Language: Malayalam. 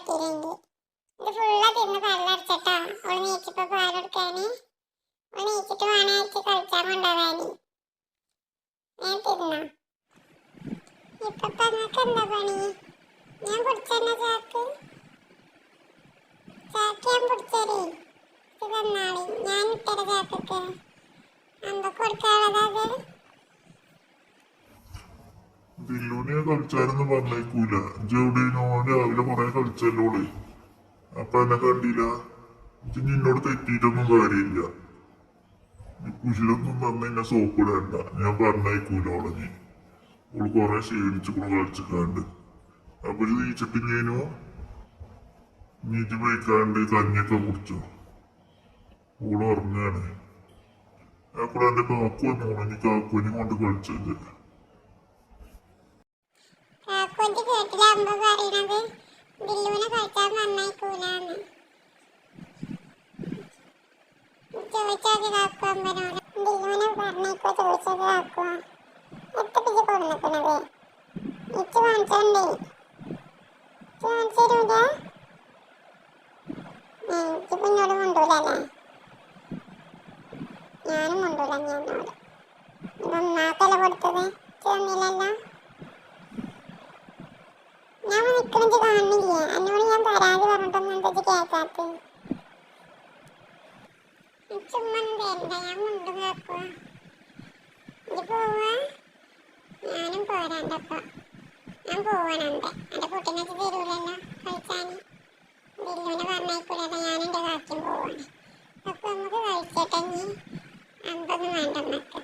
പറ്റിയില്ലെങ്കിൽ ഇത് ഫുള്ള് തിന്ന് കള്ളടിച്ചട്ടോ. അവള് നീച്ചിപ്പോ പാലെടുക്കാന് അവള് നീച്ചിട്ട് വേണാച്ച് കളിച്ചാൻ കൊണ്ടുപോകാന്. ഞാൻ തിന്നോ? ഇപ്പൊ നിങ്ങൾക്ക് എന്താ പണി? ഞാൻ പിടിച്ചെന്നെ ചാക്ക് ഞാൻ പിടിച്ചേരി ഇത് തന്നാളി. ഞാൻ ഇട്ടര ചാക്കൊക്കെ എന്താ കൊടുക്കാനുള്ളത്? ദില്ലുവിനെ കളിച്ചാനൊന്നും പറഞ്ഞേക്കൂല. ജെവിടെയോ രാവിലെ കൊറേ കളിച്ചല്ലോള്. അപ്പൊ എന്നെ കണ്ടില്ല. നിന്നോട് തെറ്റിയിട്ടൊന്നും കാര്യമില്ല. കുശിലൊന്നും തന്ന എന്നെ സോപ്പിടണ്ട. ഞാൻ പറഞ്ഞേക്കൂല ഓളഞ്ഞ്. ഓള് കൊറേ ക്ഷീണിച്ചുകൂടെ കളിച്ചിക്കാണ്ട്. അപ്പൊ ഇത് നീച്ചിട്ടില്ലേനോ നീച്ച് പോയിക്കാണ്ട് കഞ്ഞൊക്കെ കുടിച്ചോ. ഓള് ഉറങ്ങാണ്. അപ്പോഴെ എന്റെ കാക്കു വന്നു. ഉണങ്ങി കാക്കുവിനെ കൊണ്ട് കളിച്ചത്. കാക്കുവിന്റെ കേട്ടിലാകുമ്പോ പറയണത് ദില്ലുവിനെ കളിച്ചാൻ നന്നായിക്കൂലെന്ന്. ചോദിച്ചോക്ക് കാക്കു അമ്പനോട് ദില്ലുവിനെ പറഞ്ഞേക്കോ ചോദിച്ചത് കാക്കു. എത്ര പിജി കൊടുക്കണത് ഇച്ച് കാണിച്ചോണ്ടേ കാണിച്ചു തരൂല. എനിക്കിപ്പോ എന്നോട് കൊണ്ടൂലല്ലേ? ഞാനും കൊണ്ടൂല. ഞാനോട് നന്നാക്കല കൊടുത്തത് തന്നില്ലല്ലോ. ഞാൻ നിക്കണത് കാണുന്നില്ലേ? എന്നോട് ഞാൻ പരാതി പറഞ്ഞിട്ടൊന്നും എന്താ കേൾക്കാത്ത? ചുമ്മാ തരണ്ട. ഞാൻ മുണ്ട് കേക്കുക. ഇത് പോവാ? ഞാനും പോരാണ്ടപ്പ. ഞാൻ പോവാനുണ്ട്. എന്റെ കുട്ടീനൊക്കെ തരൂലല്ലോ കളിച്ചാന്. ദില്ലുവിനെ പറഞ്ഞേക്കൂലല്ലോ. ഞാൻ എന്റെ കാക്കും പോവാണ്. അപ്പൊ നമുക്ക് കളിച്ചേട്ടെ. 50 വേണ്ട നമുക്ക്.